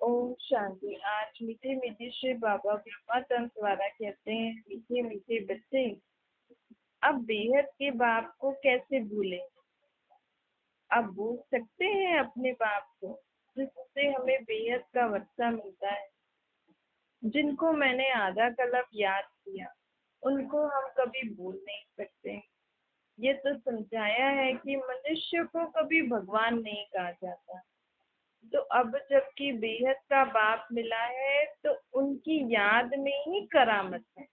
ओम शांति। आज मीठे मीठे श्री बाबा ब्रह्मा तंत्र द्वारा कहते हैं, मीठे मीठे बच्चे अब बेहद के बाप को कैसे भूलें। अब भूल सकते हैं अपने बाप को जिससे हमें बेहद का वर्षा मिलता है। जिनको मैंने आधा कल्प याद किया उनको हम कभी भूल नहीं सकते। ये तो समझाया है कि मनुष्य को कभी भगवान नहीं कहा जाता। तो अब जबकि बेहद का बाप मिला है तो उनकी याद में ही करामत है।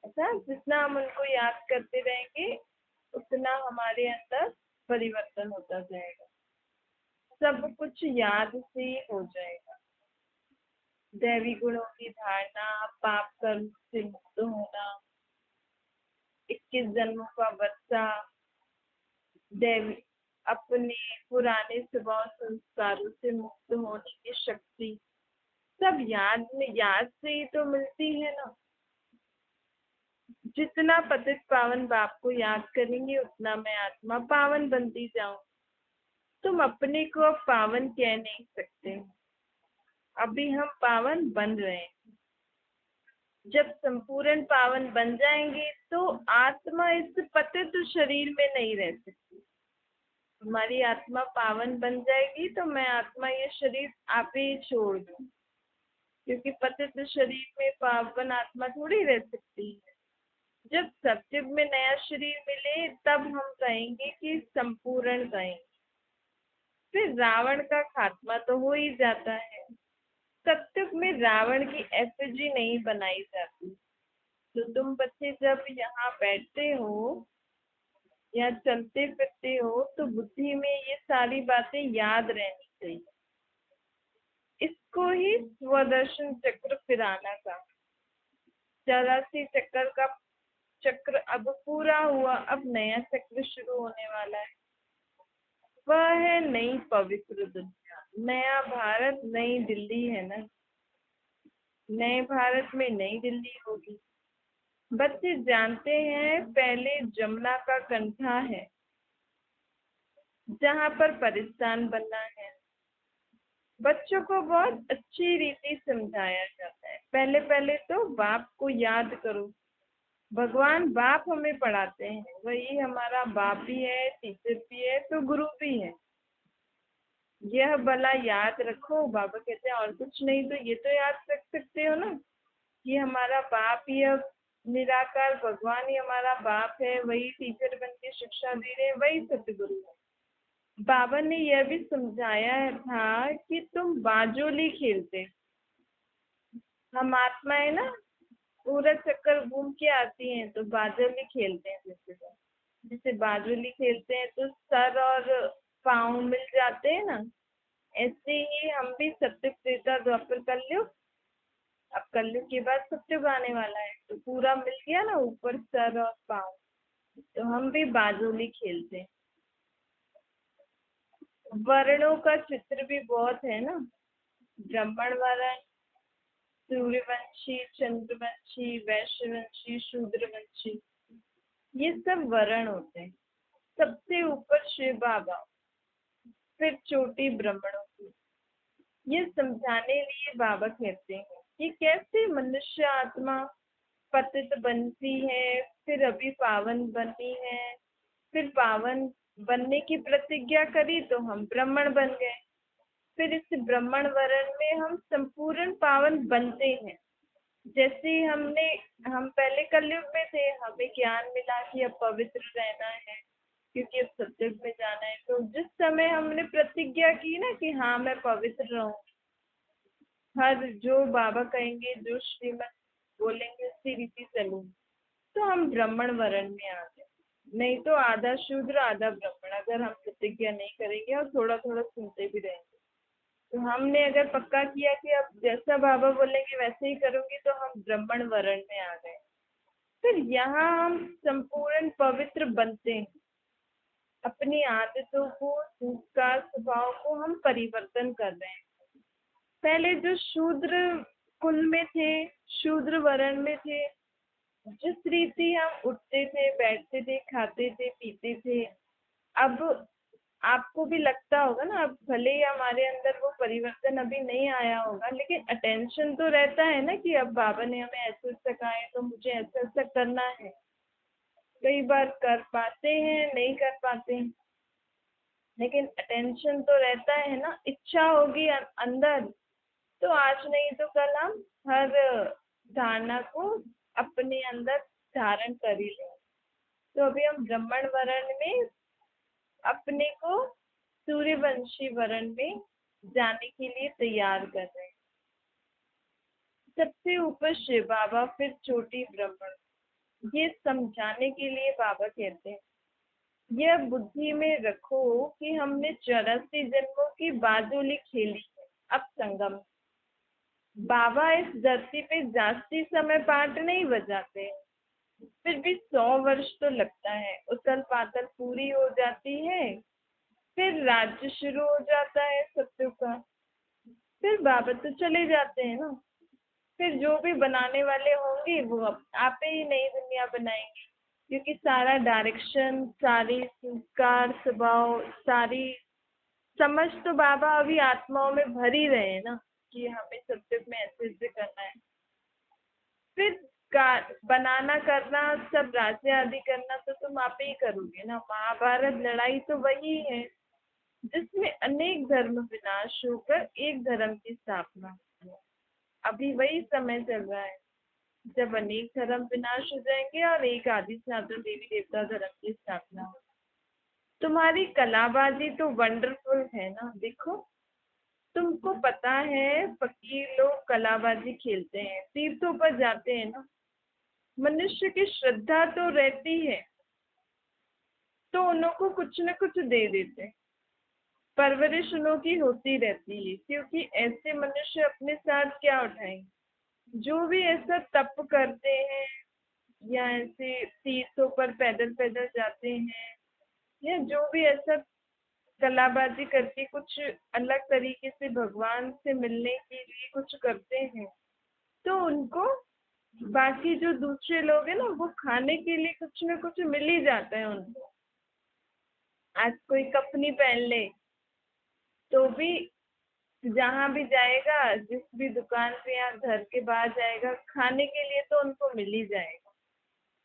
ऐसा जितना हम उनको याद करते रहेंगे उतना हमारे अंदर परिवर्तन होता जाएगा। सब कुछ याद से ही हो जाएगा। दैवी गुणों की धारणा, पाप कर्म से मुक्त होना, 21 जन्मों का वर्षा, दैवी अपने पुराने स्वभाव संस्कारों से मुक्त होने की शक्ति, सब याद से ही तो मिलती है ना। जितना पतित पावन बाप को याद करेंगे उतना मैं आत्मा पावन बनती जाऊं। तुम अपने को अब पावन कह नहीं सकते। अभी हम पावन बन रहे हैं। जब संपूर्ण पावन बन जाएंगे तो आत्मा इस पतित शरीर में नहीं रह सकती। हमारी आत्मा पावन बन जाएगी तो मैं आत्मा ये शरीर आप ही छोड़ दूं, क्योंकि पतित शरीर में पावन आत्मा थोड़ी रह सकती है। जब सत्युग में नया शरीर मिले तब हम कहेंगे कि संपूर्ण कहेंगे। फिर रावण का खात्मा तो हो ही जाता है। सत्युग में रावण की एफिजी नहीं बनाई जाती। तो तुम बच्चे जब यहाँ बैठते हो या चलते फिरते हो तो बुद्धि में ये सारी बातें याद रहनी चाहिए। इसको ही स्वदर्शन चक्र फिराना का 84 चक्कर का चक्र अब पूरा हुआ। अब नया चक्र शुरू होने वाला है। वह है नई पवित्र दुनिया, नया भारत, नई दिल्ली है ना। नए भारत में नई दिल्ली होगी। बच्चे जानते हैं पहले जमुना का कंठा है जहाँ पर परिस्तान बनना है। बच्चों को बहुत अच्छी रीति समझाया जाता है। पहले पहले तो बाप को याद करो। भगवान बाप हमें पढ़ाते हैं, वही हमारा बाप भी है, टीचर भी है, तो गुरु भी है। यह भला याद रखो। बाबा कहते हैं और कुछ नहीं तो ये तो याद रख सकते हो ना कि हमारा बाप ही अब निराकार भगवान ही हमारा बाप है, वही टीचर बन के शिक्षा दे रहे हैं, वही सतगुरु है। बाबा ने यह भी समझाया था कि तुम बाजोली खेलते, हम आत्माएं ना पूरा चक्कर घूम के आती हैं तो बाजोली खेलते हैं। जैसे बाजोली खेलते हैं तो सर और पाँव मिल जाते हैं ना, ऐसे ही हम भी सत्य त्रेता द्वापर कलयुग, अब कलयुग के बाद सत्युग आने वाला है तो पूरा मिल गया ना ऊपर सर और पाँव, तो हम भी बाजोली खेलते हैं। वर्णों का चित्र भी बहुत है ना, ब्राह्मण वर्ण, सूर्यवंशी, चंद्रवंशी, वैश्यवंशी, शूद्रवंशी, ये सब वर्ण होते हैं। सबसे ऊपर शिव बाबा, फिर चोटी ब्राह्मणों की। ये समझाने लिए बाबा कहते हैं कि कैसे मनुष्य आत्मा पतित बनती है, फिर अभी पावन बनी है, फिर पावन बनने की प्रतिज्ञा करी तो हम ब्राह्मण बन गए। फिर इस ब्राह्मण वर्ण में हम संपूर्ण पावन बनते हैं। जैसे हम पहले कलयुग में थे, हमें ज्ञान मिला कि अब पवित्र रहना है क्योंकि अब सत्युग में जाना है। तो जिस समय हमने प्रतिज्ञा की ना कि हाँ मैं पवित्र रहूँ, हर जो बाबा कहेंगे, जो श्रीमत बोलेंगे उसी रीति चलूँ, तो हम ब्राह्मण वर्ण में आ गए। नहीं तो आधा शूद्र आधा ब्राह्मण, अगर हम प्रतिज्ञा नहीं करेंगे और थोड़ा थोड़ा सुनते भी रहेंगे। तो हमने अगर पक्का किया कि अब जैसा बाबा बोलेंगे वैसे ही करूंगी तो हम ब्राह्मण वर्ण में आ गए। फिर यहाँ हम संपूर्ण पवित्र बनते हैं। अपनी आदतों को, संस्कार, स्वभाव को हम परिवर्तन कर रहे हैं। पहले जो शूद्र कुल में थे, शूद्र वर्ण में थे, जिस रीति हम उठते थे, बैठते थे, खाते थे, पीते थे, अब आपको भी लगता होगा ना, अब भले ही हमारे अंदर वो परिवर्तन अभी नहीं आया होगा, लेकिन अटेंशन तो रहता है ना कि अब बाबा ने हमें ऐसे सिखाया तो मुझे ऐसा ऐसा करना है। कई बार कर पाते हैं, नहीं कर पाते हैं, लेकिन अटेंशन तो रहता है ना। इच्छा होगी अंदर, तो आज नहीं तो कल हम हर धारणा को अपने अंदर धारण कर ही लेंगे। तो अभी हम ब्राह्मण वर्ण में अपने को सूर्यवंशी वर्ण में जाने के लिए तैयार कर रहे हैं। सबसे ऊपर शिव बाबा, फिर छोटी ब्राह्मण। ये समझाने के लिए बाबा कहते हैं, यह बुद्धि में रखो कि हमने 84 जन्मों की बाजुली खेली है। अब संगम, बाबा इस धरती पे जास्ती समय पाठ नहीं बजाते, फिर भी 100 वर्ष तो लगता है। उथल पाथल पूरी हो जाती है, फिर राज्य शुरू हो जाता है सत्य का। फिर बाबा तो चले जाते हैं ना, फिर जो भी बनाने वाले होंगे वो आप ही नई दुनिया बनाएंगे, क्योंकि सारा डायरेक्शन, सारी संस्कार, स्वभाव, सारी समझ तो बाबा अभी आत्माओं में भर ही रहे हैं ना कि हमें सत्युग में ऐसे ऐसे करना है। फिर बनाना करना, सब राज्य आदि करना तो तुम आप ही करोगे ना। महाभारत लड़ाई तो वही है जिसमें अनेक धर्म विनाश होकर एक धर्म की स्थापना होती है। अभी वही समय चल रहा है जब अनेक धर्म विनाश हो जाएंगे और एक आदि सनातन देवी देवता धर्म की स्थापना होगी। तुम्हारी कलाबाजी तो वंडरफुल है ना। देखो, तुमको पता है फकीर लोग कलाबाजी खेलते हैं, तीर्थों पर जाते हैं ना। मनुष्य की श्रद्धा तो रहती है, तो उनको कुछ न कुछ दे देते हैं। परवरिश उनकी होती रहती है, क्योंकि ऐसे मनुष्य अपने साथ क्या उठाएंगे। जो भी ऐसा तप करते हैं या ऐसे तीर्थों पर पैदल पैदल जाते हैं, या जो भी ऐसा कलाबाजी करके कुछ अलग तरीके से भगवान से मिलने के लिए कुछ करते हैं, तो उनको बाकी जो दूसरे लोग हैं ना, वो खाने के लिए कुछ न कुछ मिल ही जाता है उनको। आज कोई कफनी पहन ले तो भी जहाँ भी जाएगा, जिस भी दुकान पे या घर के बाहर जाएगा, खाने के लिए तो उनको मिल ही जाएगा।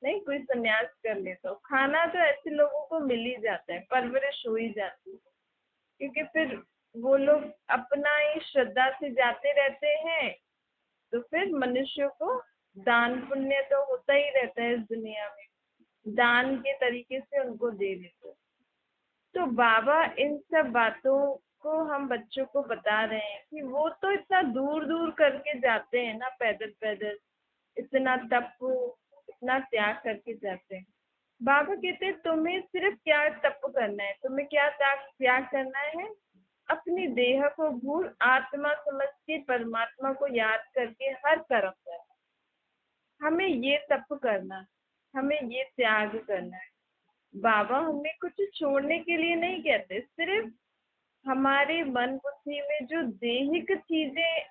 नहीं, कोई संन्यास कर ले तो खाना तो ऐसे लोगों को मिल ही जाता है, परवरिश हो ही जाती है। क्योंकि फिर वो लोग अपना ही श्रद्धा से जाते रहते हैं, तो फिर मनुष्य को दान पुण्य तो होता ही रहता है इस दुनिया में, दान के तरीके से उनको दे देते। तो बाबा इन सब बातों को हम बच्चों को बता रहे हैं कि वो तो इतना दूर दूर करके जाते हैं ना, पैदल पैदल, इतना तप, इतना त्याग करके जाते हैं। बाबा कहते हैं तुम्हें सिर्फ क्या तप करना है, तुम्हें क्या त्याग त्याग करना है। अपनी देह को भूल आत्मा समझ के परमात्मा को याद करके हर कर्म करना। हमें ये तप करना है, हमें ये त्याग करना है। बाबा हमें कुछ छोड़ने के लिए नहीं कहते, सिर्फ हमारे मन बुद्धि में जो देहिक चीजें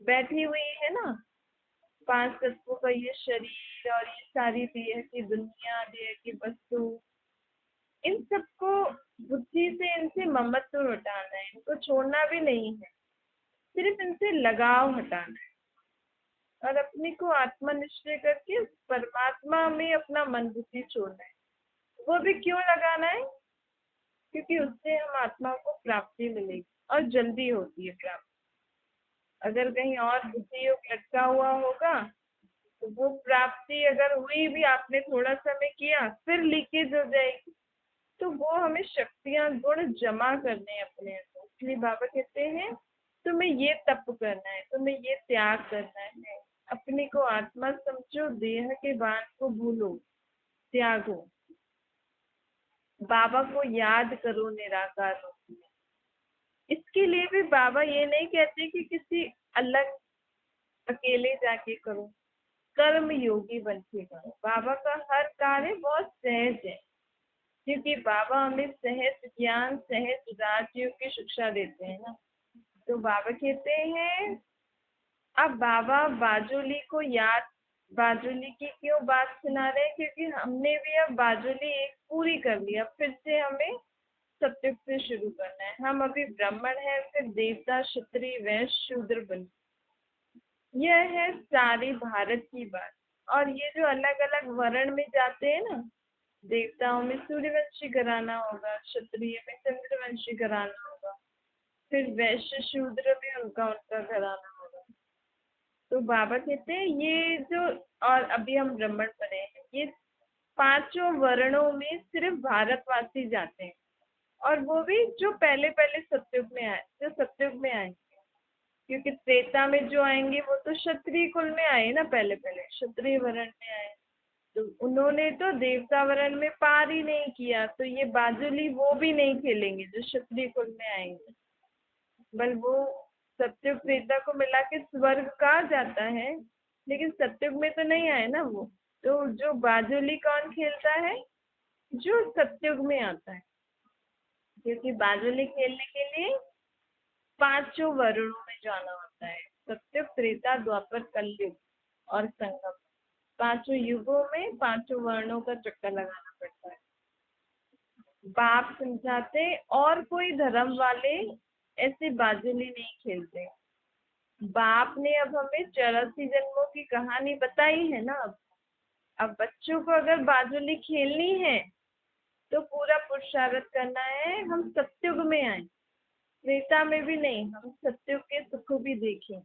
बैठी हुई है ना, 5 तत्वों का ये शरीर और ये सारी देह की दुनिया, देह की वस्तु, इन सबको बुद्धि से इनसे ममत्व हटाना है, इनको छोड़ना भी नहीं है, सिर्फ इनसे लगाव हटाना है और अपने को आत्मनिश्चय करके परमात्मा में अपना मन बुद्धि छोड़ना है। वो भी क्यों लगाना है? क्योंकि उससे हम आत्मा को प्राप्ति मिलेगी और जल्दी होती है प्राप्ति। अगर कहीं और बुद्धि योग लटका हुआ होगा तो वो प्राप्ति अगर हुई भी, आपने थोड़ा समय किया, फिर लीकेज हो जाएगी। तो वो हमें शक्तियां गुण जमा करने हैं अपने अंदर। इसलिए बाबा कहते हैं तुम्हें ये तप करना है, तुम्हें ये त्याग करना है। अपने को आत्मा समझो, देह के बाण को भूलो, त्यागो, बाबा को याद करो निराकार रूप में। इसके लिए भी बाबा ये नहीं कहते कि किसी अलग अकेले जाके करो, कर्म योगी बन के करो। बाबा का हर कार्य बहुत सहज है, क्योंकि बाबा हमें सहज ज्ञान, सहज राजयोग की शिक्षा देते हैं ना। तो बाबा कहते हैं, अब बाबा बाजुली को याद, बाजुली की क्यों बात सुना रहे हैं? क्योंकि हमने भी अब बाजुली एक पूरी कर ली, अब फिर से हमें सत्युग से शुरू करना है। हम अभी ब्राह्मण है, फिर देवता, क्षत्रिय, वैश्य, शूद्र बन। यह है सारी भारत की बात। और ये जो अलग अलग वर्ण में जाते हैं ना, देवताओं में सूर्यवंशी घराना होगा, क्षत्रिय में चंद्रवंशी घराना होगा, फिर वैश्य शूद्र में उनका उनका घराना होगा। तो बाबा कहते हैं ये जो, और अभी हम ब्राह्मण बने हैं, ये पांचों वर्णों में सिर्फ भारतवासी जाते हैं। और वो भी जो पहले पहले सतयुग में आए, जो सतयुग में आए, क्योंकि त्रेता में जो आएंगे वो तो क्षत्रिय कुल में आए ना, पहले पहले क्षत्रिय वर्ण में आए। तो उन्होंने तो देवता वर्ण में पार ही नहीं किया, तो ये बाजुली वो भी नहीं खेलेंगे जो क्षत्रिय कुल में आएंगे। बल वो सत्युग त्रेता को मिला के स्वर्ग कहा जाता है, लेकिन सत्युग में तो नहीं आए ना वो। तो जो बाजुली कौन खेलता है? जो सत्युग में आता है, क्योंकि बाजुली खेलने के लिए पांचों वर्णों में जाना होता है। सत्युग, त्रेता, द्वापर, कलयुग और संगम। पांचों युगों में पांचों वर्णों का चक्कर लगाना पड़ता है। बाप समझाते और कोई धर्म वाले ऐसे बाजुली नहीं खेलते। बाप ने अब हमें 84 जन्मों की कहानी बताई है ना। अब बच्चों को अगर बाजुली खेलनी है तो पूरा पुरुषार्थ करना है, हम सत्युग में आए, त्रेता में भी नहीं, हम सत्युग के सुख भी देखें।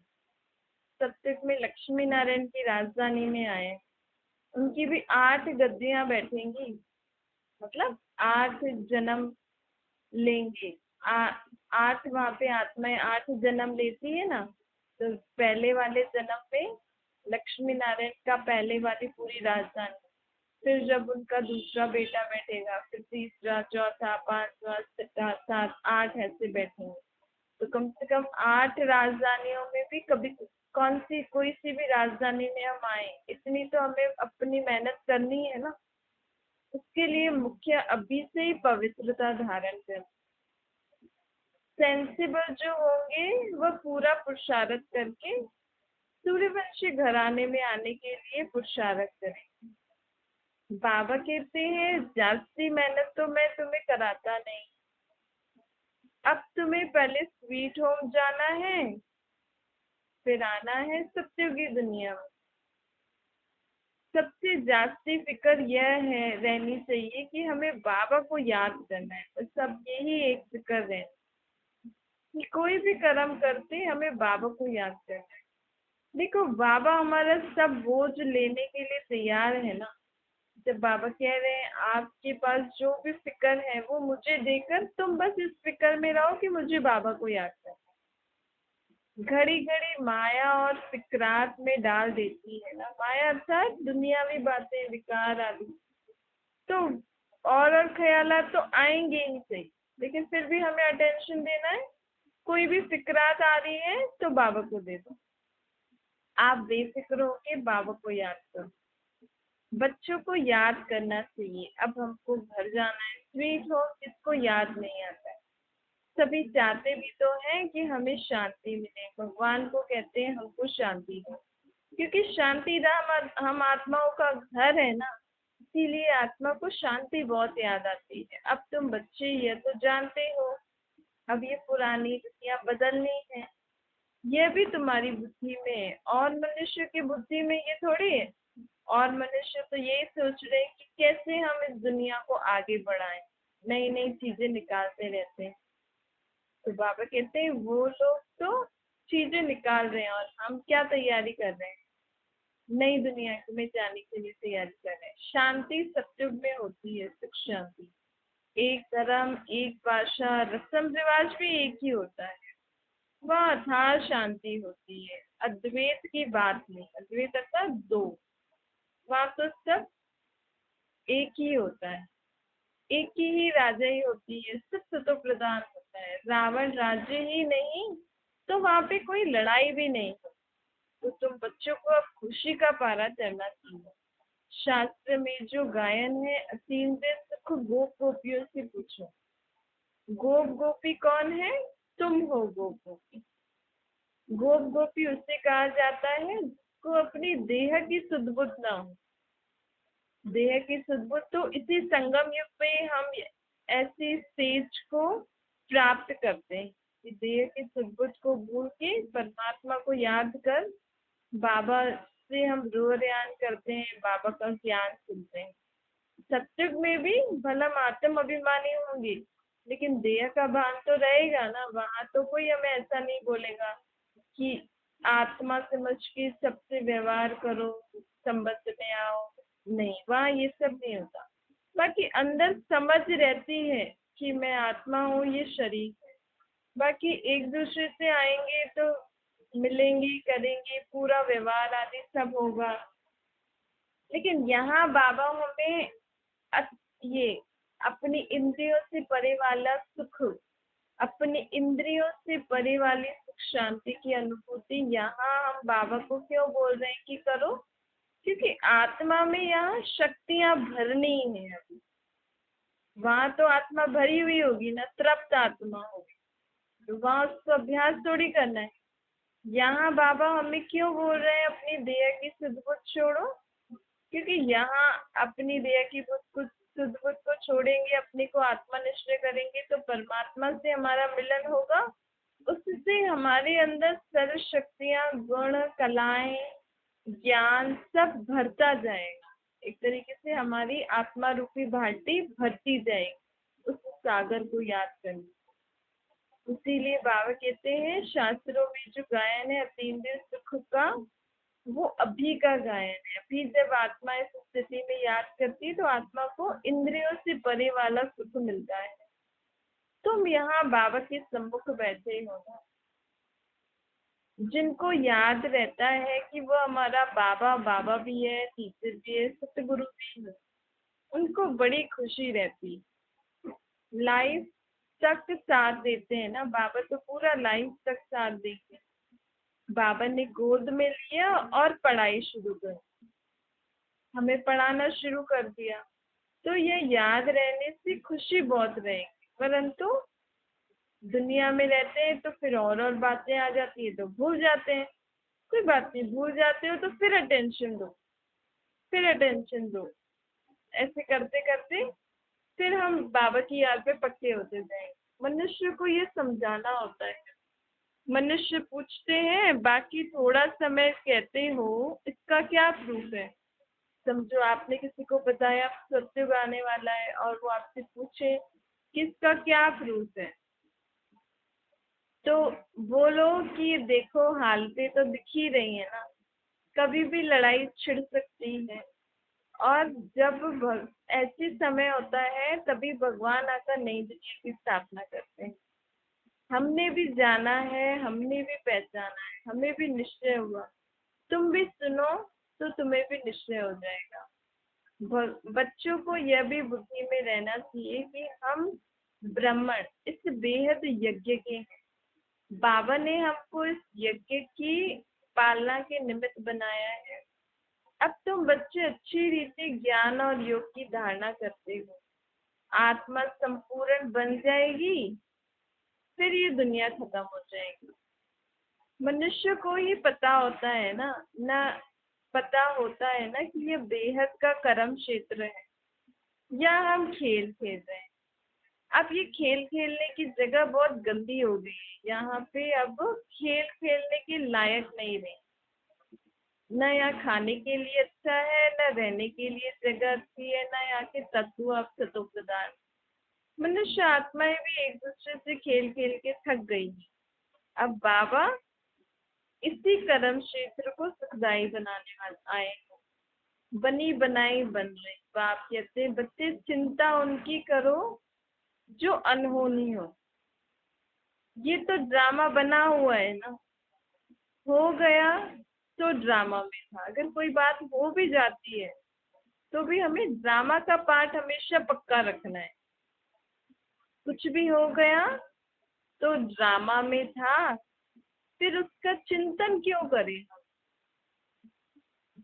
सत्युग में लक्ष्मी नारायण की राजधानी में आए, उनकी भी 8 गद्दियां बैठेंगी, मतलब 8 जन्म लेंगे। 8 वहां पे आत्माएं 8 जन्म लेती है ना। तो पहले वाले जन्म में लक्ष्मी नारायण का पहले वाली पूरी राजधानी, फिर जब उनका दूसरा बेटा बैठेगा, फिर तीसरा, चौथा, पांचवा, छठा, 7, 8 ऐसे बैठेंगे। तो कम से कम 8 राजधानियों में भी कभी कौन सी कोई सी भी राजधानी में हम आए, इतनी तो हमें अपनी मेहनत करनी है ना। उसके लिए मुख्य अभी से ही पवित्रता धारण कर, सेंसिबल जो होंगे वह पूरा पुरुषार्थ करके सूर्यवंशी घराने में आने के लिए पुरुषार्थ करें। बाबा कहते हैं जास्ती मेहनत तो मैं तुम्हें कराता नहीं, अब तुम्हें पहले स्वीट होम जाना है, फिर आना है सत्युगी दुनिया में। सबसे जास्ती फिक्र यह है रहनी चाहिए कि हमें बाबा को याद करना है, बस सब यही एक फिक्र है कि कोई भी कर्म करते हमें बाबा को याद करना है। देखो बाबा हमारा सब बोझ लेने के लिए तैयार है ना। जब बाबा कह रहे हैं आपके पास जो भी फिक्र है वो मुझे देकर तुम बस इस फिक्र में रहो कि मुझे बाबा को याद करना। घड़ी घड़ी माया और फिक्रात में डाल देती है ना। माया अर्थात दुनियावी बातें, विकार आदि। तो और ख्यालात तो आएंगे ही सही, लेकिन फिर भी हमें अटेंशन देना है। कोई भी फिक्रात आ रही है तो बाबा को दे दो, आप बेफिक्र होके बाबा को याद करो। बच्चों को याद करना चाहिए। अब हमको घर जाना है, स्वीट होम किसको याद नहीं आता है। सभी चाहते भी तो हैं कि हमें शांति मिले, भगवान को कहते हैं हमको शांति दो, क्योंकि शांति धाम हम आत्माओं का घर है ना। इसीलिए आत्मा को शांति बहुत याद आती है। अब तुम बच्चे ये तो जानते हो, अब ये पुरानी दुनिया बदलनी है, यह भी तुम्हारी बुद्धि में है। और मनुष्य की बुद्धि में ये थोड़ी है। और मनुष्य तो यही सोच रहे हैं कि कैसे हम इस दुनिया को आगे बढ़ाएं, नई नई चीजें निकालते रहते हैं। तो बाबा कहते हैं वो लोग तो चीजें निकाल रहे हैं और हम क्या तैयारी कर रहे हैं, नई दुनिया में जाने के लिए तैयारी कर रहे हैं। शांति सत्युग में होती है, सुख शांति। एक धर्म, एक भाषा, रस्म रिवाज भी एक ही होता है, वह अथाह शांति होती है। अद्वैत की बात नहीं, अद्वैत अर्थात दो, वहां तो सब एक ही होता है। एक ही राजा ही होती है, सब सतो प्रधान होता है। रावण राज्य ही नहीं तो वहां पे कोई लड़ाई भी नहीं। तो तुम बच्चों को अब खुशी का पारा चढ़ना चाहिए। शास्त्र में जो गायन है, असीम से सुख गोप गोपियों से पूछो। गोप गोपी कौन है? तुम हो गोप गोपी। गोप गोपी उससे कहा जाता है जिसको अपनी देह की सुध-बुध ना हो। देह की सुध-बुध तो इसी संगम युग में हम ऐसी स्टेज को प्राप्त करते हैं कि देह के सुख को भूल के परमात्मा को याद कर बाबा से हम रोयान करते हैं, बाबा का ज्ञान सुनते हैं। सत्युग में भी भला हम आत्म अभिमानी होंगे, लेकिन देह का भान तो रहेगा ना। वहां तो कोई हमें ऐसा नहीं बोलेगा कि आत्मा समझ के सबसे व्यवहार करो, संबंध में आओ। नहीं, वहाँ ये सब नहीं होता। बाकी अंदर समझ रहती है कि मैं आत्मा हूँ, ये शरीर है। बाकी एक दूसरे से आएंगे तो मिलेंगे, करेंगे, पूरा व्यवहार आदि सब होगा। लेकिन यहाँ बाबा हमें ये अपनी इंद्रियों से परे वाला सुख, अपनी इंद्रियों से परे वाली सुख शांति की अनुभूति यहाँ हम बाबा को क्यों बोल रहे हैं कि करो? क्योंकि आत्मा में यहाँ शक्तियां भरनी है। अभी वहां तो आत्मा भरी हुई होगी ना, तृप्त आत्मा होगी, तो वहां उसको अभ्यास थोड़ी करना है। यहाँ बाबा हमें क्यों बोल रहे हैं अपनी देह की सुध बुध छोड़ो? क्योंकि यहाँ अपनी देह की सुध बुध को छोड़ेंगे, अपने को आत्मा निश्चय करेंगे तो परमात्मा से हमारा मिलन होगा। उससे हमारे अंदर सर्व शक्तियां, गुण, कलाएं, ज्ञान सब भरता जाएगा। एक तरीके से हमारी आत्मा रूपी भाटी भरती जाएगी उस सागर को याद करने। इसीलिए बाबा कहते हैं शास्त्रों में जो गायन है अतीन्द्रिय सुख का, वो अभी का गायन है। अभी जब आत्मा इस स्थिति में याद करती है तो आत्मा को इंद्रियों से परे वाला सुख मिलता है। तुम यहाँ बाबा के सम्मुख बैठे हो ना, जिनको याद रहता है कि वो हमारा बाबा बाबा भी है, टीचर भी है, सतगुरु भी है, उनको बड़ी खुशी रहती। लाइफ तक साथ देते हैं ना बाबा, तो पूरा लाइफ तक साथ देंगे। बाबा ने गोद में लिया और पढ़ाई शुरू कर, हमें पढ़ाना शुरू कर दिया। तो ये याद रहने से खुशी बहुत रहेगी। परंतु दुनिया में रहते हैं तो फिर और बातें आ जाती है तो भूल जाते हैं। कोई बात नहीं, भूल जाते हो तो फिर अटेंशन दो, फिर अटेंशन दो। ऐसे करते करते फिर हम बाबा की याद पे पक्के होते जाएंगे। मनुष्य को ये समझाना होता है। मनुष्य पूछते हैं, बाकी थोड़ा समय कहते हो, इसका क्या प्रूफ है? समझो आपने किसी को बताया सत्युग आने वाला है और वो आपसे पूछे किसका क्या प्रूफ है, तो बोलो कि देखो हालतें तो दिख ही रही है ना, कभी भी लड़ाई छिड़ सकती है। और जब ऐसे समय होता है तभी भगवान आकर नई दुनिया की स्थापना करते हैं। हमने भी जाना है, हमने भी पहचाना है, हमें भी निश्चय हुआ। तुम भी सुनो तो तुम्हें भी निश्चय हो जाएगा। बच्चों को यह भी बुद्धि में रहना चाहिए कि हम ब्राह्मण इस बेहद यज्ञ के हैं। बाबा ने हमको इस यज्ञ की पालना के निमित्त बनाया है। अब तुम बच्चे अच्छी रीति ज्ञान और योग की धारणा करते हो, आत्मा संपूर्ण बन जाएगी, फिर ये दुनिया खत्म हो जाएगी। मनुष्य को ही पता होता है ना पता होता है ना कि ये बेहद का कर्म क्षेत्र है, या हम खेल खेल रहे हैं। अब ये खेल खेलने की जगह बहुत गंदी हो गई है। यहाँ पे अब खेल खेलने के लायक नहीं रहे। न यहाँ खाने के लिए अच्छा है, न रहने के लिए जगह अच्छी है, न यहाँ के तत्व अब सतो प्रदान। मनुष्य आत्माएं भी एक दूसरे से खेल खेल के थक गई। अब बाबा इसी कर्म क्षेत्र को सुखदायी बनाने वाले आए हैं। बनी बनाई बन रही। बाप कहते बच्चे चिंता उनकी करो जो अनहोनी हो। ये तो ड्रामा बना हुआ है ना, हो गया तो ड्रामा में था। अगर कोई बात हो भी जाती है तो भी हमें ड्रामा का पार्ट हमेशा पक्का रखना है। कुछ भी हो गया तो ड्रामा में था, फिर उसका चिंतन क्यों करें?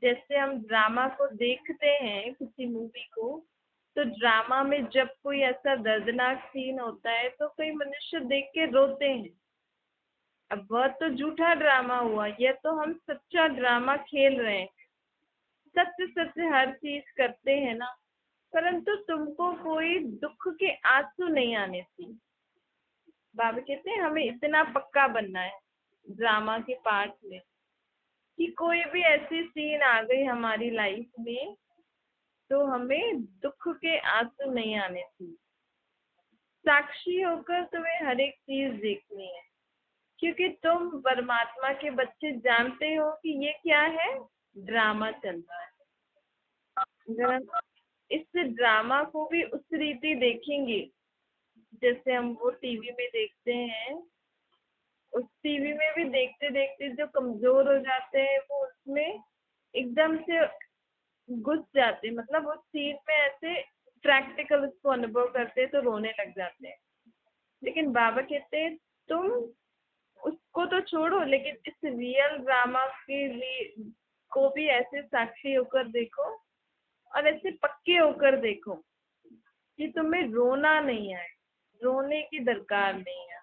जैसे हम ड्रामा को देखते हैं, किसी मूवी को, तो ड्रामा में जब कोई ऐसा दर्दनाक सीन होता है तो कई मनुष्य देख के रोते हैं। अब वह तो झूठा ड्रामा हुआ, यह तो हम सच्चा ड्रामा खेल रहे हैं। सत्य सत्य हर चीज करते हैं ना, परंतु तुमको कोई दुख के आंसू नहीं आने चाहिए। बाबा कहते हैं हमें इतना पक्का बनना है ड्रामा के पार्ट में कि कोई भी ऐसी सीन आ गई हमारी लाइफ में तो हमें दुख के आंसू नहीं आने चाहिए। साक्षी होकर तुम्हें हर एक चीज देखनी है, क्योंकि तुम परमात्मा के बच्चे जानते हो कि ये क्या है, ड्रामा चल रहा है। अगर हम इस ड्रामा को भी उस रीति देखेंगे जैसे हम वो टीवी में देखते हैं, उस टीवी में भी देखते देखते जो कमजोर हो जाते हैं वो उसमें एकदम से घुस जाते हैं, मतलब उस सीन में ऐसे प्रैक्टिकल उसको अनुभव करते हैं तो रोने लग जाते हैं। लेकिन बाबा कहते हैं तुम उसको तो छोड़ो, लेकिन इस रियल ड्रामा के लिए को भी ऐसे साक्षी होकर देखो और ऐसे पक्के होकर देखो कि तुम्हें रोना नहीं आए, रोने की दरकार नहीं है।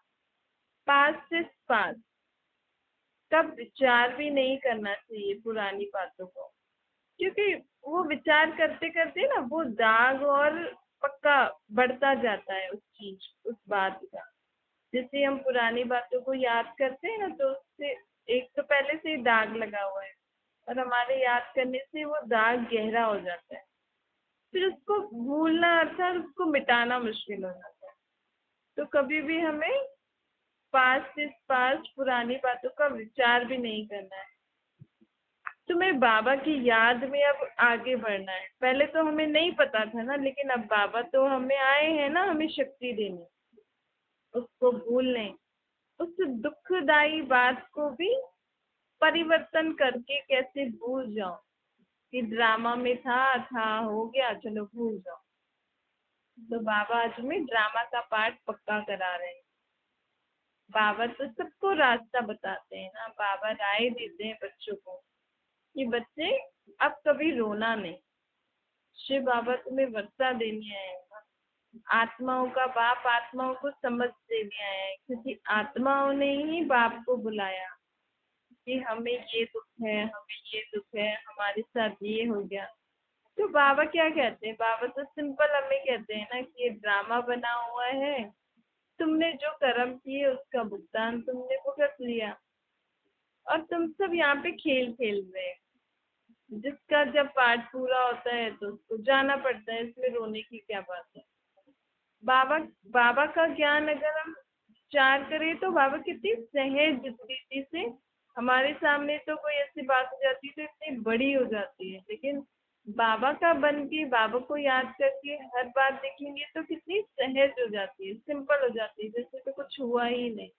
पास से पास कब विचार भी नहीं करना चाहिए पुरानी बातों को, क्योंकि वो विचार करते करते ना वो दाग और पक्का बढ़ता जाता है उस चीज उस बात का। जैसे हम पुरानी बातों को याद करते हैं ना तो उससे एक तो पहले से ही दाग लगा हुआ है और हमारे याद करने से वो दाग गहरा हो जाता है, फिर उसको भूलना अर्थात उसको मिटाना मुश्किल हो जाता है। तो कभी भी हमें पास से पास पुरानी बातों का विचार भी नहीं करना है। तुम्हें बाबा की याद में अब आगे बढ़ना है। पहले तो हमें नहीं पता था ना, लेकिन अब बाबा तो हमें आए हैं ना हमें शक्ति देने, उसको भूलने, उस दुखदाई बात को भी परिवर्तन करके कैसे भूल जाओ कि ड्रामा में था हो गया चलो भूल जाओ। तो बाबा आज हमें ड्रामा का पार्ट पक्का करा रहे हैं। बाबा तो सबको रास्ता बताते हैं ना, बाबा राय देते हैं बच्चों को कि बच्चे अब कभी रोना नहीं, शिव बाबा तुम्हें वर्षा देने आए हैं। आत्माओं का बाप आत्माओं को समझ देने आया है, क्योंकि आत्माओं ने ही बाप को बुलाया कि हमें ये दुख है, हमें ये दुख है, हमारे साथ ये हो गया। तो बाबा क्या कहते हैं, बाबा तो सिंपल हमें कहते हैं ना कि ये ड्रामा बना हुआ है, तुमने जो कर्म किए उसका भुगतान तुमने भुगत लिया और तुम सब यहाँ पे खेल खेल रहे हैं। जिसका जब पाठ पूरा होता है तो उसको जाना पड़ता है, इसमें रोने की क्या बात है। बाबा बाबा का ज्ञान अगर हम विचार करें तो बाबा कितनी सहज रीति से हमारे सामने तो कोई ऐसी बात हो जाती है तो इतनी बड़ी हो जाती है, लेकिन बाबा का बन के बाबा को याद करके हर बात देखेंगे तो कितनी सहज हो जाती है, सिंपल हो जाती है, जैसे तो कुछ हुआ ही नहीं।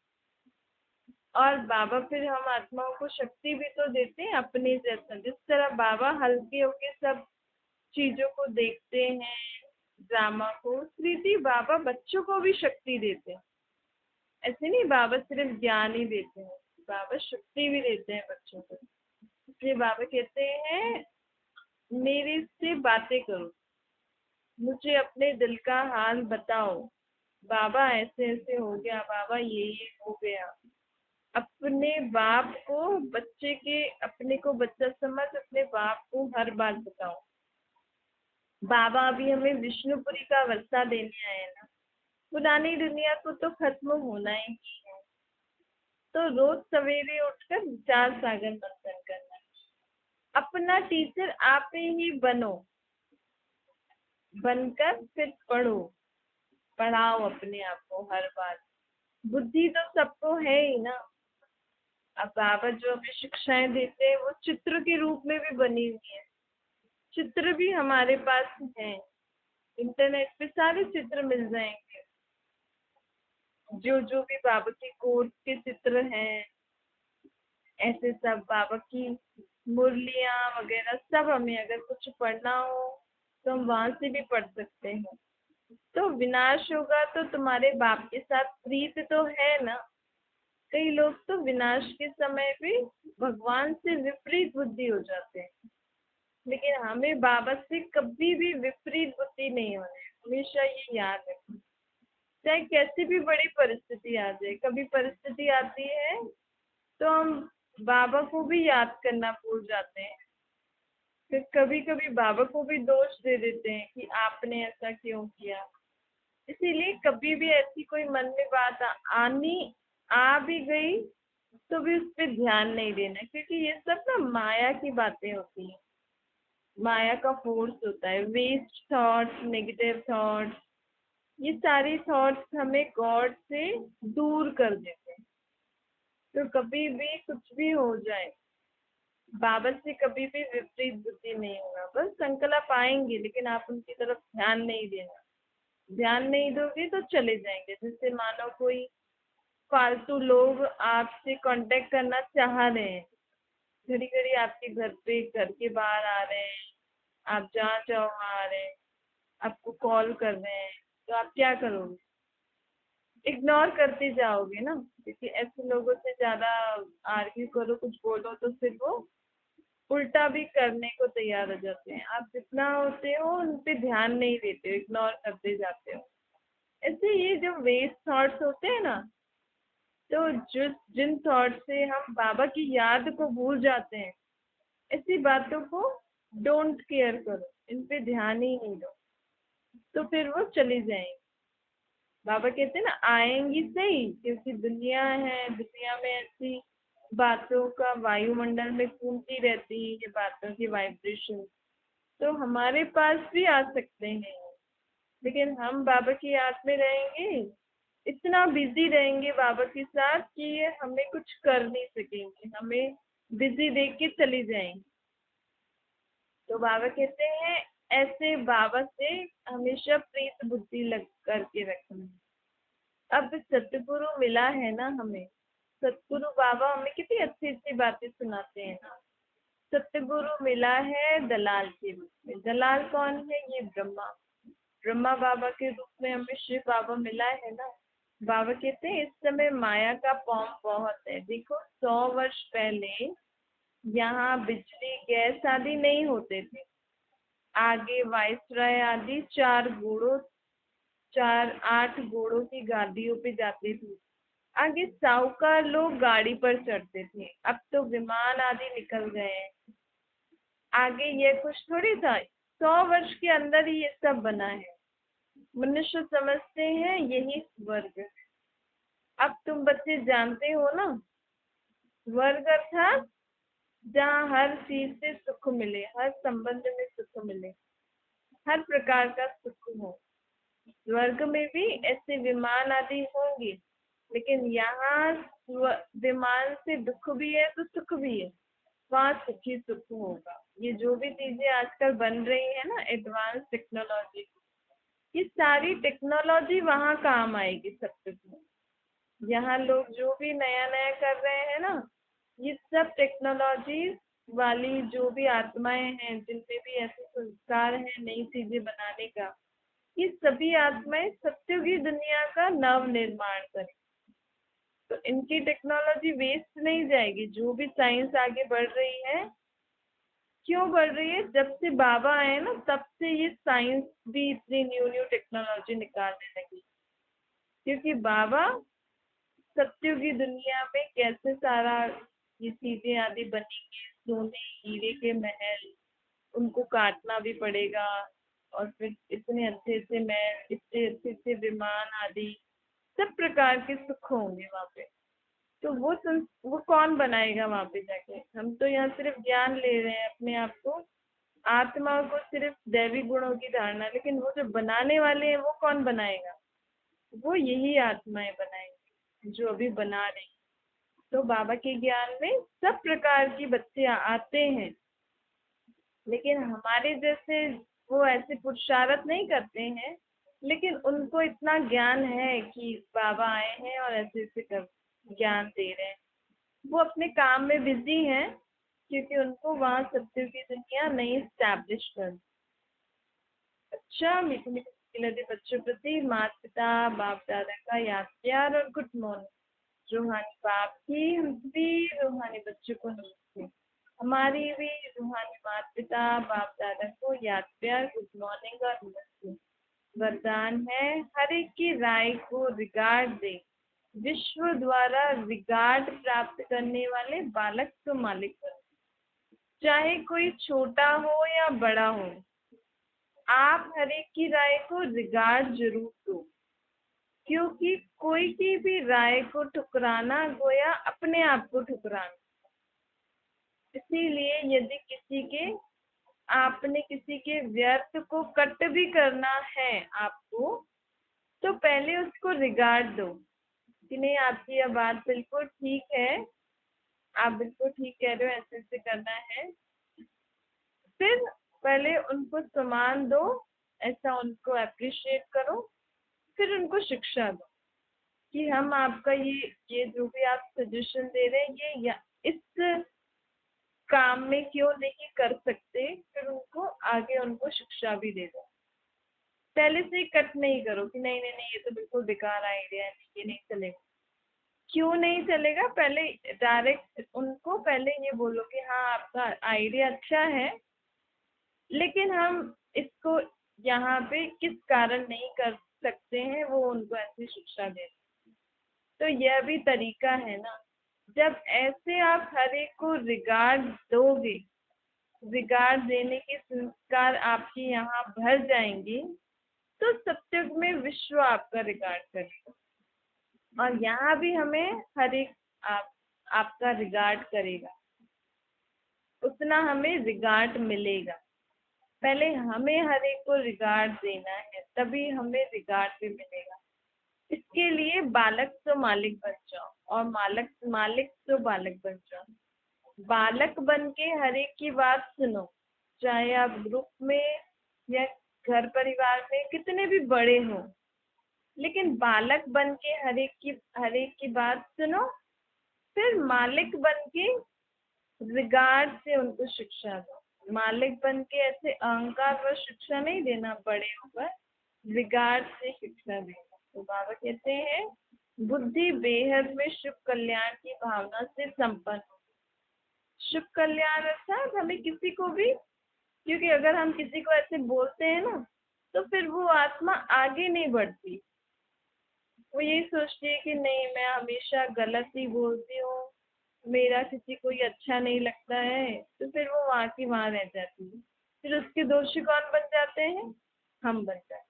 और बाबा फिर हम आत्माओं को शक्ति भी तो देते हैं अपने जैसा, जिस तरह बाबा हल्के होके सब चीजों को देखते हैं ड्रामा को, उस रीति बाबा बच्चों को भी शक्ति देते हैं। ऐसे नहीं बाबा सिर्फ ज्ञान ही देते हैं, बाबा शक्ति भी देते हैं बच्चों को। इसलिए बाबा कहते हैं मेरे से बातें करो, मुझे अपने दिल का हाल बताओ, बाबा ऐसे ऐसे हो गया, बाबा ये हो गया। अपने बाप को बच्चे के, अपने को बच्चा समझ अपने बाप को हर बात बताओ। बाबा अभी हमें विष्णुपुरी का वर्षा देने आए हैं ना, पुरानी दुनिया को तो खत्म होना ही है, तो रोज सवेरे उठकर विचार सागर मंथन करना है। अपना टीचर आप ही बनो, बनकर फिर पढ़ो, पढ़ाओ अपने आप को हर बार। बुद्धि तो सबको है ही ना। अब बाबा जो हमें शिक्षाएं देते हैं वो चित्र के रूप में भी बनी हुई है, चित्र भी हमारे पास है, इंटरनेट पे सारे चित्र मिल जाएंगे। जो जो भी बाबा के कोर्स के चित्र हैं, ऐसे सब बाबा की मुरलियां वगैरह सब, हमें अगर कुछ पढ़ना हो तो हम वहां से भी पढ़ सकते हैं। तो विनाश होगा तो तुम्हारे बाप के साथ प्रीत तो है ना। कई लोग तो विनाश के समय भी भगवान से विपरीत बुद्धि हो जाते हैं, लेकिन हमें बाबा से कभी भी विपरीत बुद्धि नहीं होनी है। हमेशा ये याद रखना, चाहे कैसी भी बड़ी परिस्थिति आ जाए, कभी परिस्थिति आती है तो हम बाबा को भी याद करना भूल जाते हैं, फिर कभी कभी बाबा को भी दोष दे देते हैं कि आपने ऐसा क्यों किया। इसीलिए कभी भी ऐसी कोई मन में बात आ भी गई तो भी उस पर ध्यान नहीं देना, क्योंकि ये सब ना माया की बातें होती हैं। माया का फोर्स होता है, वेस्ट थॉट्स, नेगेटिव थॉट्स, ये सारी थॉट्स हमें गॉड से दूर कर देते हैं। तो कभी भी कुछ भी हो जाए, बाबा से कभी भी विपरीत बुद्धि नहीं होगा। बस संकल्प आएंगे लेकिन आप उनकी तरफ ध्यान नहीं देना। ध्यान नहीं दोगे तो चले जाएंगे। जैसे मानो कोई फालतू लोग आपसे कांटेक्ट करना चाह रहे हैं, घड़ी घड़ी आपके घर पे, घर के बाहर आ रहे हैं, आप जहाँ चाहो वहाँ आ रहे हैं, आपको कॉल कर रहे हैं, तो आप क्या करोगे? इग्नोर करते जाओगे ना, क्योंकि ऐसे लोगों से ज्यादा आर्ग्यू करो, कुछ बोलो तो फिर वो उल्टा भी करने को तैयार हो जाते हैं। आप जितना होते हो उन पे ध्यान नहीं देते हो, इग्नोर करते जाते हो। ऐसे ये जो वेस्ट थॉट्स होते हैं ना, तो जिन थॉट से हम बाबा की याद को भूल जाते हैं, ऐसी बातों को डोंट केयर करो, इन पे ध्यान ही नहीं दो, तो फिर वो चली जाएंगी। बाबा कहते हैं ना, आएंगी सही, क्योंकि दुनिया है, दुनिया में ऐसी बातों का वायुमंडल में घूमती रहती है, ये बातों की वाइब्रेशन, तो हमारे पास भी आ सकते हैं। लेकिन हम बाबा की याद में रहेंगे, इतना बिजी रहेंगे बाबा के साथ कि ये हमें कुछ कर नहीं सकेंगे, हमें बिजी देख के चली जाएंगे। तो बाबा कहते हैं ऐसे बाबा से हमेशा प्रीत बुद्धि लग करके रखना। अब सतगुरु मिला है ना हमें, सतगुरु बाबा हमें कितनी अच्छी अच्छी बातें सुनाते हैं ना। सतगुरु मिला है दलाल के रूप में। दलाल कौन है? ये ब्रह्मा। ब्रह्मा बाबा के रूप में हमें शिव बाबा मिला है ना। बाबा कहते हैं इस समय माया का पॉम बहुत है। देखो 100 वर्ष पहले यहाँ बिजली गैस आदि नहीं होते थे। आगे वाइसराय आदि 4 घोड़ों, 8 घोड़ों की गाड़ियों पे जाते थे। आगे साहूकार लोग गाड़ी पर चढ़ते थे। अब तो विमान आदि निकल गए हैं। आगे ये कुछ थोड़ी था, 100 वर्ष के अंदर ही ये सब बना है। मनुष्य समझते हैं यही स्वर्ग है। अब तुम बच्चे जानते हो ना, स्वर्ग अर्थात जहाँ हर चीज से सुख मिले, हर संबंध में सुख मिले, हर प्रकार का सुख हो। स्वर्ग में भी ऐसे विमान आदि होंगे, लेकिन यहाँ विमान से दुख भी है तो सुख भी है। वहाँ सुख ही सुख होगा। ये जो भी चीजें आजकल बन रही है ना, एडवांस टेक्नोलॉजी, ये सारी टेक्नोलॉजी वहाँ काम आएगी सबसे पहले। यहाँ लोग जो भी नया नया कर रहे हैं ना, ये सब टेक्नोलॉजी वाली जो भी आत्माएं हैं, जिनपे भी ऐसे संस्कार है नई चीजें बनाने का, ये सभी आत्माएं सत्युग की दुनिया का नव निर्माण करें। तो इनकी टेक्नोलॉजी वेस्ट नहीं जाएगी। जो भी साइंस आगे बढ़ रही है, क्यों बढ़ रही है? जब से बाबा आए ना, तब से ये साइंस भी इतनी न्यू न्यू टेक्नोलॉजी निकालने लगी। क्योंकि बाबा सत्युग की दुनिया में कैसे सारा ये चीजें आदि बनेंगे, सोने हीरे के महल, उनको काटना भी पड़ेगा, और फिर इतने अच्छे अच्छे महल, इतने अच्छे अच्छे विमान आदि, सब प्रकार के सुख होंगे वहां पे। तो वो कौन बनाएगा वहां पे जाके? हम तो यहाँ सिर्फ ज्ञान ले रहे हैं अपने आप को, आत्मा को सिर्फ दैवी गुणों की धारणा, लेकिन वो जो बनाने वाले हैं वो कौन बनाएगा? वो यही आत्माएं बनाएंगी जो अभी बना रही। तो बाबा के ज्ञान में सब प्रकार की बच्चे आते हैं, लेकिन हमारे जैसे वो ऐसे पुरुषार्थ नहीं करते हैं। लेकिन उनको इतना ज्ञान है कि बाबा आए हैं और ऐसे ऐसे कर ज्ञान दे रहे हैं। वो अपने काम में बिजी हैं, क्योंकि उनको वहाँ सत्य की दुनिया नहीं स्टैब्लिश कर। अच्छा, मीठे मीठे लगे बच्चों प्रति माता पिता बाप दादा का याद प्यार और गुड मॉर्निंग। रूहानी बाप की भी रूहानी बच्चों को नमस्ते। हमारी भी रूहानी माता पिता बाप दादा को याद प्यार, गुड मॉर्निंग और नमस्ते। वरदान है हर एक की राय को रिगार्ड दे। विश्व द्वारा रिगार्ड प्राप्त करने वाले बालक को मालिक बने। चाहे कोई छोटा हो या बड़ा हो, आप हर एक की राय को रिगार्ड जरूर दो, क्योंकि कोई की भी राय को ठुकराना गोया अपने आप को ठुकराना। इसीलिए यदि आपने किसी के व्यर्थ को कट भी करना है आपको, तो पहले उसको रिगार्ड दो कि नहीं, आपकी यह बात बिल्कुल ठीक है, आप बिल्कुल ठीक कह रहे हो, ऐसे ऐसे करना है। फिर पहले उनको सम्मान दो, ऐसा उनको अप्रिशिएट करो, फिर उनको शिक्षा दो कि हम आपका ये जो भी आप सजेशन दे रहे हैं, ये या इस काम में क्यों नहीं कर सकते, फिर उनको शिक्षा भी दे दो। पहले से ही कट नहीं करो कि नहीं नहीं नहीं, ये तो बिल्कुल बेकार आइडिया है, ये नहीं चलेगा। क्यों नहीं चलेगा, पहले डायरेक्ट उनको पहले ये बोलो कि हाँ, आपका आइडिया अच्छा है, लेकिन हम इसको यहाँ पे किस कारण नहीं कर सकते हैं, वो उनको ऐसी शिक्षा दे। तो यह भी तरीका है ना। जब ऐसे आप हर एक को रिगार्ड दोगे, रिगार्ड देने के संस्कार आपके यहाँ भर जाएंगे, तो सत्युग में विश्व आपका रिगार्ड करेगा और यहाँ भी हमें हर एक आपका रिगार्ड करेगा, उतना हमें रिगार्ड मिलेगा। पहले हमें हर एक को रिगार्ड देना है, तभी हमें रिगार्ड भी मिलेगा। इसके लिए बालक तो मालिक बन जाओ और मालिक तो बालक बन जाओ। बालक बन के हर एक की बात सुनो, चाहे आप ग्रुप में या घर परिवार में कितने भी बड़े हो, लेकिन बालक बन के हर एक की बात सुनो, फिर मालिक बन के रिगार्ड से उनको शिक्षा दो। मालिक बन के ऐसे अहंकार व शिक्षा नहीं देना, बड़े होकर रिगार्ड से शिक्षा देना। तो बाबा कहते हैं, बुद्धि बेहद में शुभ कल्याण की भावना से संपन्न हो। शुभ कल्याण अर्थात हमें किसी को भी, क्योंकि अगर हम किसी को ऐसे बोलते हैं ना, तो फिर वो आत्मा आगे नहीं बढ़ती। वो यही सोचती है कि नहीं, मैं हमेशा गलत ही बोलती हूँ, मेरा किसी को ये अच्छा नहीं लगता है, तो फिर वो वहाँ की वहाँ रह जाती है। फिर उसके दोषी कौन बन जाते हैं? हम बन जाते हैं।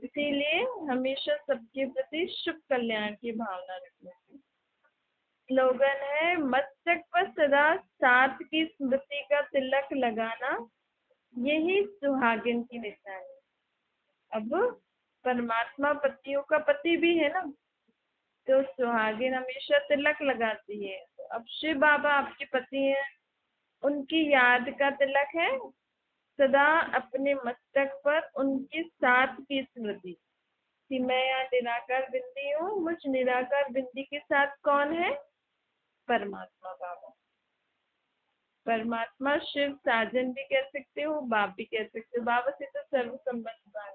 इसीलिए हमेशा सबके प्रति शुभ कल्याण की भावना रखना है। स्लोगन है, मस्तक पर सदा साथ की स्मृति का तिलक लगाना, यही सुहागिन की निशानी। अब परमात्मा पतियों का पति भी है ना, तो सुहागिन हमेशा तिलक लगाती है। तो अब शिव बाबा आपके पति हैं, उनकी याद का तिलक है, सदा अपने मस्तक पर उनके साथ की स्मृति कि मैं यहाँ निराकार बिंदी हूँ। मुझ निराकार बिंदी के साथ कौन है? परमात्मा बाबा। परमात्मा शिव साजन भी कह सकते हो, बाप भी कह सकते हो, बाबा से तो सर्व संबंध है।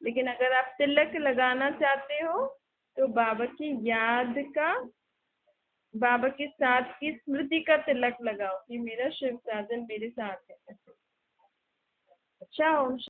लेकिन अगर आप तिलक लगाना चाहते हो तो बाबा की याद का, बाबा के साथ की स्मृति का तिलक लगाओ कि मेरा शिव साजन मेरे साथ है। अच्छा, ओम